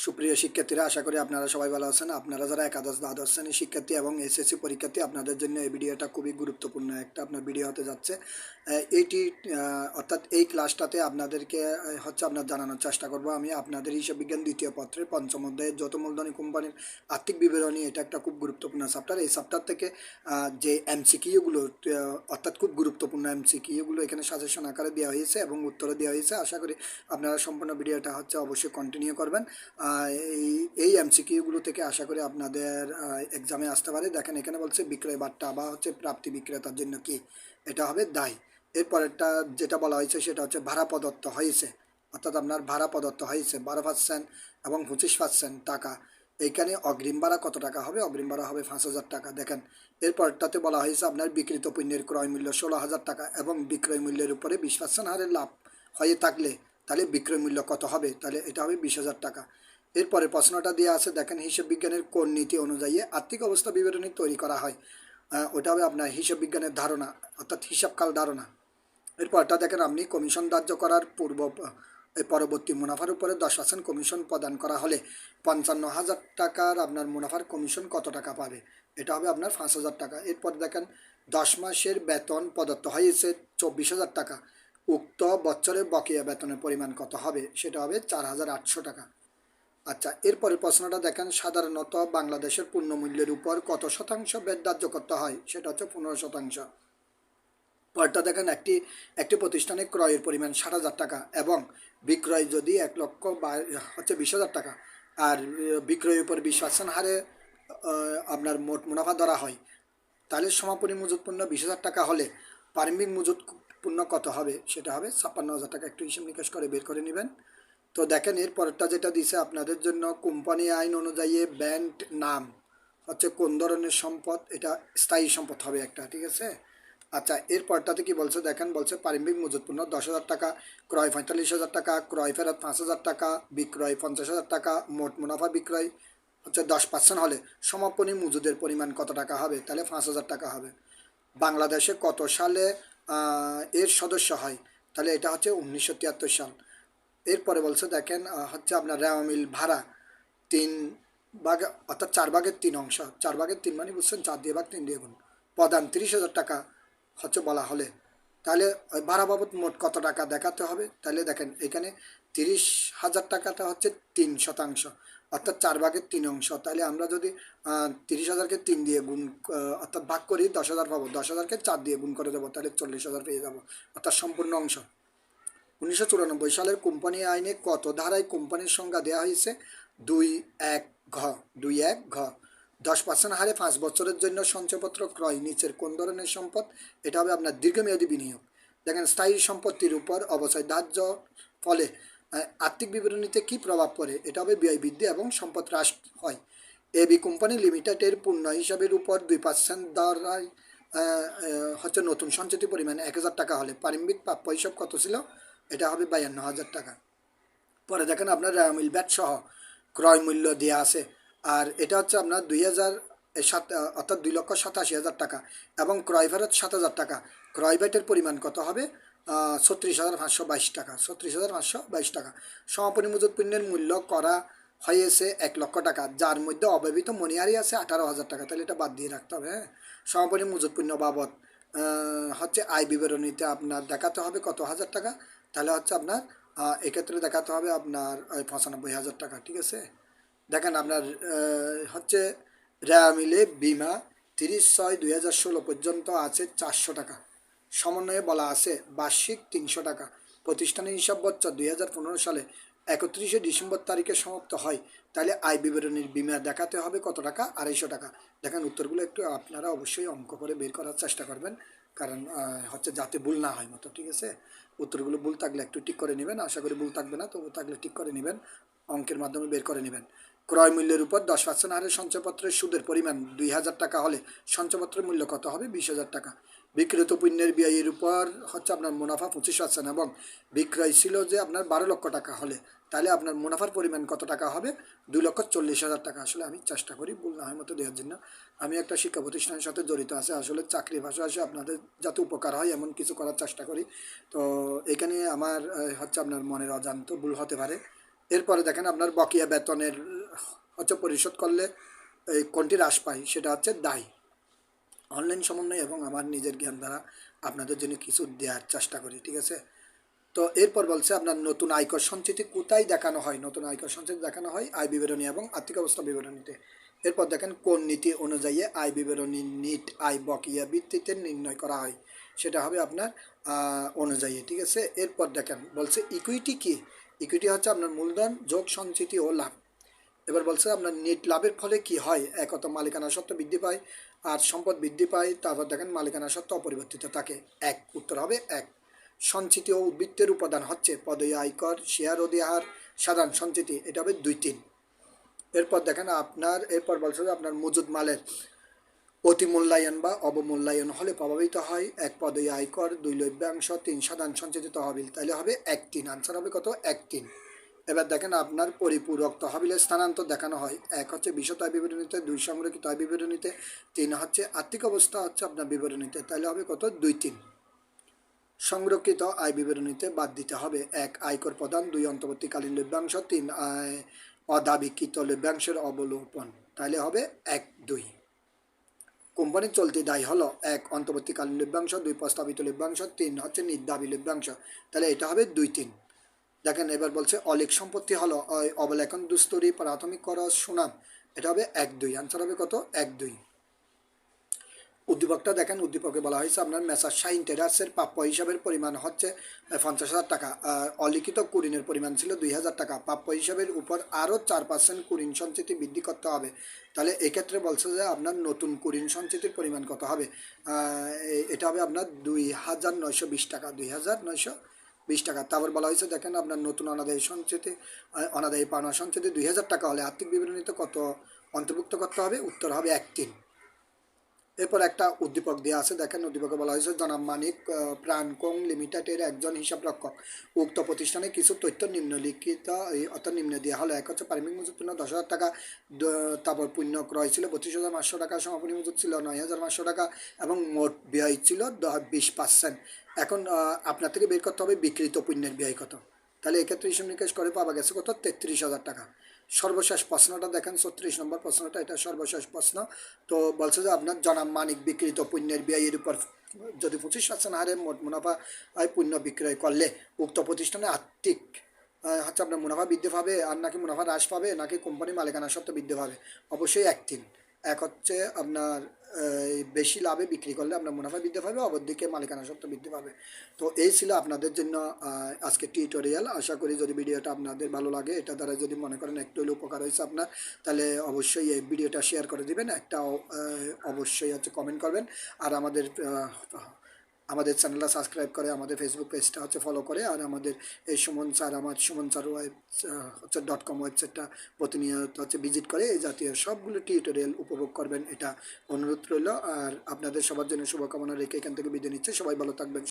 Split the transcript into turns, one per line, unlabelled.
সুপ্রিয় শিক্ষার্থীরা, আশা করি আপনারা সবাই ভালো আছেন। আপনারা যারা একাদশ দ্বাদশ শ্রেণীর শিক্ষার্থী এবং এসএসসি পরীক্ষার্থী, আপনাদের জন্য এই ভিডিওটা খুবই গুরুত্বপূর্ণ একটা আপনার ভিডিও হতে যাচ্ছে। এইটি অর্থাৎ এই ক্লাসটাতে আপনাদেরকে আপনার জানানোর চেষ্টা করব আমি আপনাদের হিসাব বিজ্ঞান দ্বিতীয় পত্রের পঞ্চম অধ্যায়ের যৌথ মূলধনী কোম্পানির আর্থিক বিবরণী। এটা একটা খুব গুরুত্বপূর্ণ চ্যাপ্টার। এই চ্যাপ্টার থেকে যে এমসিকিউগুলো অর্থাৎ খুব গুরুত্বপূর্ণ এমসিকিউগুলো এখানে সাজেশন আকারে দেওয়া হয়েছে এবং উত্তরও দেওয়া হয়েছে। আশা করি আপনারা সম্পূর্ণ ভিডিওটা অবশ্যই কন্টিনিউ করবেন। এই এমসিকিউগুলো থেকে আশা করি আপনাদের এক্সামে আসতে পারে। দেখেন, এখানে বলছে বিক্রয় বার্তা বা প্রাপ্তি বিক্রেতার জন্য কি, এটা হবে দায়। এরপরেরটা যেটা বলা হয়েছে সেটা হচ্ছে ভাড়া প্রদত্ত হয়েছে, অর্থাৎ আপনার ভাড়া প্রদত্ত হয়েছে 12% এবং 25% টাকা। এইখানে অগ্রিম ভাড়া কত টাকা হবে? অগ্রিম ভাড়া হবে 5,000 টাকা। দেখেন, এরপরটাতে বলা হয়েছে আপনার বিক্রিত পণ্যের ক্রয় মূল্য 16,000 টাকা এবং বিক্রয় মূল্যের উপরে 20% হারে লাভ হয়ে থাকলে তাহলে বিক্রয় মূল্য কত হবে? তাহলে এটা হবে 20,000 টাকা। এরপরে প্রশ্নটা দেওয়া আছে, দেখেন, হিসাব বিজ্ঞানের কোন নীতি অনুযায়ী আর্থিক অবস্থা বিবরণী তৈরি করা হয়? ওটা হবে আপনার হিসাব বিজ্ঞানের ধারণা, অর্থাৎ হিসাবকাল ধারণা। এরপরটা দেখেন, আপনি কমিশন ধার্য করার পরবর্তী মুনাফার উপরে 10% কমিশন প্রদান করা হলে 55,000 টাকার আপনার মুনাফার কমিশন কত টাকা পাবে? এটা হবে আপনার 5,000 টাকা। এরপর দেখেন, 10 মাসের বেতন প্রদত্ত হয়েছে 24,000 টাকা। উক্ত বছরের বকেয়া বেতনের পরিমাণ কত হবে? সেটা হবে 4,800 টাকা। আচ্ছা, এরপরে প্রশ্নটা দেখেন, সাধারণত বাংলাদেশের পণ্যমূল্যের উপর কত শতাংশ ভ্যাট ধার্য করতে হয়? সেটা হচ্ছে 15%। পরটা দেখেন, একটি প্রতিষ্ঠানে ক্রয়ের পরিমাণ 60,000 টাকা এবং বিক্রয় যদি 1,00,000 20,000 টাকা আর বিক্রয়ের উপর 20% হারে আপনার মোট মুনাফা ধরা হয়, তাহলে সমাপনী মজুত পণ্য 20,000 টাকা হলে প্রারম্ভিক মজুত পণ্য কত হবে? সেটা হবে 56,000 টাকা। একটু হিসাব নিকাশ করে বের করে নেবেন। তো দেখেন, এর পরেরটা যেটা দিছে আপনাদের জন্য, কোম্পানি আইন অনুযায়ী ব্যান্ড নাম কোন ধরনের সম্পদ? এটা স্থায়ী সম্পদ হবে একটা, ঠিক আছে। আচ্ছা, এর পরটাতে কি বলছে দেখেন, বলছে প্রারম্ভিক মজুত পণ্য 10,000 টাকা, ক্রয় 45,000 টাকা, ক্রয় ফেরত 5,000 টাকা, বিক্রয় 50,000 টাকা, মোট মুনাফা বিক্রয় 10% হলে সমাপনী মজুদের পরিমাণ কত টাকা হবে? তাহলে 5,000 টাকা হবে। বাংলাদেশে কত সালে এর সদস্য হয়? তাহলে এটা হচ্ছে 1973 সাল। এরপরে বলছে দেখেন, আপনার রেওয়া মিল ভাড়া 3 ভাগ, অর্থাৎ 4 ভাগের 3 অংশ। 4 ভাগের 3 মানে বুঝছেন, 4 দিয়ে ভাগ 3 দিয়ে গুণ। প্রদান 30,000 টাকা বলা হলে তাহলে ভাড়া বাবদ মোট কত টাকা দেখাতে হবে? তাহলে দেখেন, এখানে 30,000 টাকাটা হচ্ছে 3%, অর্থাৎ 4 ভাগের 3 অংশ। তাহলে আমরা যদি 30,000কে 3 দিয়ে গুণ অর্থাৎ ভাগ করি 10,000 পাবো, 10,000কে 4 দিয়ে গুণ করে দেবো, তাহলে 40,000 পেয়ে যাবো, অর্থাৎ সম্পূর্ণ অংশ। 1994 সালের কোম্পানি আইনে কত ধারায় কোম্পানির সংজ্ঞা দেওয়া হয়েছে? 2.1 ঘ। 2.1 ঘ। 10% হারে 5 বছরের জন্য সঞ্চয়পত্র ক্রয় নিচের কোন ধরনের সম্পদ? এটা হবে আপনার দীর্ঘমেয়াদী বিনিয়োগ। দেখেন, স্থায়ী সম্পত্তির উপর অবচয় ধার্য ফলে আর্থিক বিবরণীতে কি প্রভাব পড়ে? এটা হবে ব্যয় বৃদ্ধি এবং সম্পদ হ্রাস হয়। এবি কোম্পানি লিমিটেডের পূর্ণ হিসাবের উপর 2% দরায় নতুন সঞ্চিত পরিমাণ 1,000 টাকা হলে প্রারম্ভিক প্রাপ্য হিসাব কত ছিল? এটা হবে 52,000 টাকা। পরে দেখেন, আপনার মিল ব্যাট সহ ক্রয় মূল্য দেওয়া আছে, আর এটা হচ্ছে আপনার 2,007 অর্থাৎ 2,87,000 টাকা এবং ক্রয় ফেরত 7,000 টাকা। ক্রয় ব্যাটের পরিমাণ কত হবে? 36,522 টাকা। 36,522 টাকা। সমাপনী মজুত পণ্যের মূল্য করা হয়েছে 1,00,000 টাকা, যার মধ্যে অব্যবহৃত মনিহারি আছে 18,000 টাকা। তাহলে এটা বাদ দিয়ে রাখতে হবে। হ্যাঁ, সমাপনী মজুত পণ্য বাবদ আয় বিবরণীতে আপনার দেখাতে হবে কত হাজার টাকা? তাহলে আপনার এক্ষেত্রে দেখাতে হবে আপনার 95,000 টাকা, ঠিক আছে। দেখেন, আপনার রেওয়া মিলে বিমা 30/6/2016 পর্যন্ত আছে 400 টাকা। সমন্বয়ে বলা আছে বার্ষিক 300 টাকা। প্রতিষ্ঠানের হিসাব বছর 2015 সালে 31শে ডিসেম্বর তারিখে সমাপ্ত হয়। তাহলে আয় বিবরণীর বিমা দেখাতে হবে কত টাকা? 250 টাকা। দেখেন, উত্তরগুলো একটু আপনারা অবশ্যই অঙ্ক করে বের করার চেষ্টা করবেন, কারণ যাতে ভুল না হয় মতো, ঠিক আছে। উত্তরগুলো ভুল থাকলে একটু ঠিক করে নেবেন। আশা করি ভুল থাকবে না, তবু থাকলে ঠিক করে নেবেন, অঙ্কের মাধ্যমে বের করে নেবেন। ক্রয় মূল্যের উপর 10% হারে সঞ্চয়পত্রের সুদের পরিমাণ 2,000 টাকা হলে সঞ্চয়পত্রের মূল্য কত হবে? 20,000 টাকা। বিক্রিত পণ্যের ব্যয়ের উপর আপনার মুনাফা 25% এবং বিক্রয় ছিল যে আপনার 12,00,000 টাকা হলে তাহলে আপনার মুনাফার পরিমাণ কত টাকা হবে? 2,40,000 টাকা। আসলে আমি চেষ্টা করি ভুল না হয় মতো দেওয়ার জন্য। আমি একটা শিক্ষা প্রতিষ্ঠানের সাথে জড়িত আছে, আসলে চাকরির পাশাপাশি আপনাদের যাতে উপকার হয় এমন কিছু করার চেষ্টা করি। তো এখানে আমার আপনার মনের অজান্ত ভুল হতে পারে। এরপরে দেখেন আপনার বকেয়া বেতনের হচ্ছে পরিশোধ করলে এই কোনটি হ্রাস পায়, সেটা হচ্ছে দায়। অনলাইন সমন্বয় এবং আমার নিজের জ্ঞান দ্বারা আপনাদের জন্য কিছু দেওয়ার চেষ্টা করি, ঠিক আছে। তো এরপর বলছে আপনার নতুন আয়কর সঞ্চিতি কোথায় দেখানো হয়, নতুন আয়কর সঞ্চিতি দেখানো হয় আয় বিবরণী এবং আর্থিক অবস্থা বিবরণীতে। এরপর দেখেন কোন নীতি অনুযায়ী আয় বিবরণী নিট আয় বকেয়া ভিত্তিতে নির্ণয় করা হয়, সেটা হবে আপনার অনুযায়ী, ঠিক আছে। এরপর দেখেন বলছে ইকুইটি কি, ইকুইটি হচ্ছে আপনার মূলধন যোগ সঞ্চিতি ও লাভ। এবার বলছে আপনার নেট লাভের ফলে কি হয়, একত মালিকানা সত্ত্ব বৃদ্ধি পায় আর সম্পদ বৃদ্ধি পায়। তারপর দেখেন মালিকানা সত্ত্ব অপরিবর্তিত থাকে, এক, উত্তর হবে এক। সঞ্চিতি ও উদ্বৃত্তের উপাদান হচ্ছে পদয় আয়কর, শেয়ার অধিহার, সাধারণ সঞ্চিতি, এটা হবে 2, 3। এরপর দেখেন আপনার এরপর বলছে যে আপনার মজুদ মালের অতিমূল্যায়ন বা অবমূল্যায়ন হলে প্রভাবিত হয়, 1 পদয় আয়কর, 2 লভ্যাংশ, 3 সাধারণ সঞ্চিতি তহবিল, তাহলে হবে 1, 3। আনসার হবে কত, 1, 3। এবার দেখেন আপনার পরিপূরক তহবিলের স্থানান্তর দেখানো হয়, 1 হচ্ছে বিশদ আয় বিবরণীতে, 2 সংরক্ষিত আয় বিবরণীতে, 3 হচ্ছে আর্থিক অবস্থা হচ্ছে আপনার বিবরণীতে, তাহলে হবে কত, 2, 3। সংরক্ষিত আয় বিবরণীতে বাদ দিতে হবে 1 আয়কর প্রদান, 2 অন্তর্বর্তীকালীন লভ্যাংশ, 3 অদাবিকৃত লভ্যাংশের অবলোপন, তাহলে হবে 1, 2। কোম্পানির চলতি দায় হলো 1 অন্তর্বর্তীকালীন লভ্যাংশ, 2 প্রস্তাবিত লভ্যাংশ, 3 হচ্ছে নির্দাবী লভ্যাংশ, তাহলে এটা হবে 2, 3। দেখেন এবার বলছে অলিক সম্পত্তি হলো অবলেখন, দুস্তরী, প্রাথমিক খরচ, সুনাম, এটা হবে 1, 2। আনসার হবে কত, 1, 2। উদ্দীপকটা দেখেন, উদ্দীপকে বলা হয়েছে আপনার মেসার শাইন ট্রেডার্সের প্রাপ্য হিসাবের পরিমাণ হচ্ছে 50,000 টাকা, অলিখিত কুরিনের পরিমাণ ছিল 2,000 টাকা, প্রাপ্য হিসাবের উপর আরও 4% কুরিন সঞ্চিতি বৃদ্ধি করতে হবে। তাহলে এক্ষেত্রে বলছে যে আপনার নতুন কুরিন সঞ্চিতির পরিমাণ কত হবে, এটা হবে আপনার 2,920 টাকা, 2,920 টাকা। তারপর বলা হয়েছে দেখেন আপনার নতুন অনাদায়ী সঞ্চিতি, অনাদায়ী পাওনা সঞ্চিতি 2,000 টাকা হলে আর্থিক বিবরণীতে কত অন্তর্ভুক্ত করতে হবে, উত্তর হবে 1, 3। এরপর একটা উদ্দীপক দেওয়া আছে, দেখেন উদ্দীপকে বলা হয়েছে জনাব মানিক প্রাণকং লিমিটেডের একজন হিসাবরক্ষক, উক্ত প্রতিষ্ঠানে কিছু তথ্য নিম্নলিখিত অর্থাৎ নিম্ন দেওয়া হলো, 1 হচ্ছে পারিমিক মজুদ পূর্ণ 10,000 টাকা, তারপর পূর্ণ ক্রয় ছিল 32,500 টাকা, সমাপনী মজুদ ছিল 9,500 টাকা এবং মোট ব্যয় ছিল 20%। এখন আপনার থেকে বের করতে হবে বিক্রিত পণ্যের ব্যয় কত, তাহলে এক্ষেত্রে হিসাব নিকাশ করে পাওয়া গেছে কত, 33,000 টাকা। সর্বশেষ প্রশ্নটা দেখেন 36 নম্বর প্রশ্নটা, এটা সর্বশেষ প্রশ্ন। তো বলছে যে আপনার জনাব মানিক বিক্রিত পণ্যের ব্যয়ের উপর যদি 25% হারে মোট মুনাফা পণ্য বিক্রয় করলে উক্ত প্রতিষ্ঠানে আর্থিক হচ্ছে আপনার মুনাফা বৃদ্ধি পাবে আর নাকি মুনাফা হ্রাস পাবে নাকি কোম্পানি মালিকানা সত্ত্ব বৃদ্ধি পাবে, অবশ্যই 1, 3। 1 হচ্ছে আপনার বেশি লাভে বিক্রি করলে আপনার মুনাফা বৃদ্ধি পাবে, অপরদিকে মালিকানা সত্ত্ব বৃদ্ধি পাবে। তো এই ছিল আপনাদের জন্য আজকে টিউটোরিয়াল। আশা করি যদি ভিডিওটা আপনাদের ভালো লাগে, এটা দ্বারা যদি মনে করেন একটু হলেও উপকার হয়েছে আপনার, তাহলে অবশ্যই এই ভিডিওটা শেয়ার করে দিবেন, একটা অবশ্যই হচ্ছে কমেন্ট করবেন। আর আমাদের চ্যানেলটা সাবস্ক্রাইব করে আমাদের ফেসবুক পেজটা হচ্ছে ফলো করে, আর আমাদের এই সুমন স্যার হচ্ছে .com ওয়েবসাইটটা প্রতিনিয়ত হচ্ছে ভিজিট করে এই জাতীয় সবগুলো টিউটোরিয়াল উপভোগ করবেন, এটা অনুরোধ রইল। আর আপনাদের সবার জন্য শুভকামনা রেখে এখান থেকে বিদায় নিচ্ছে, সবাই ভালো থাকবেন।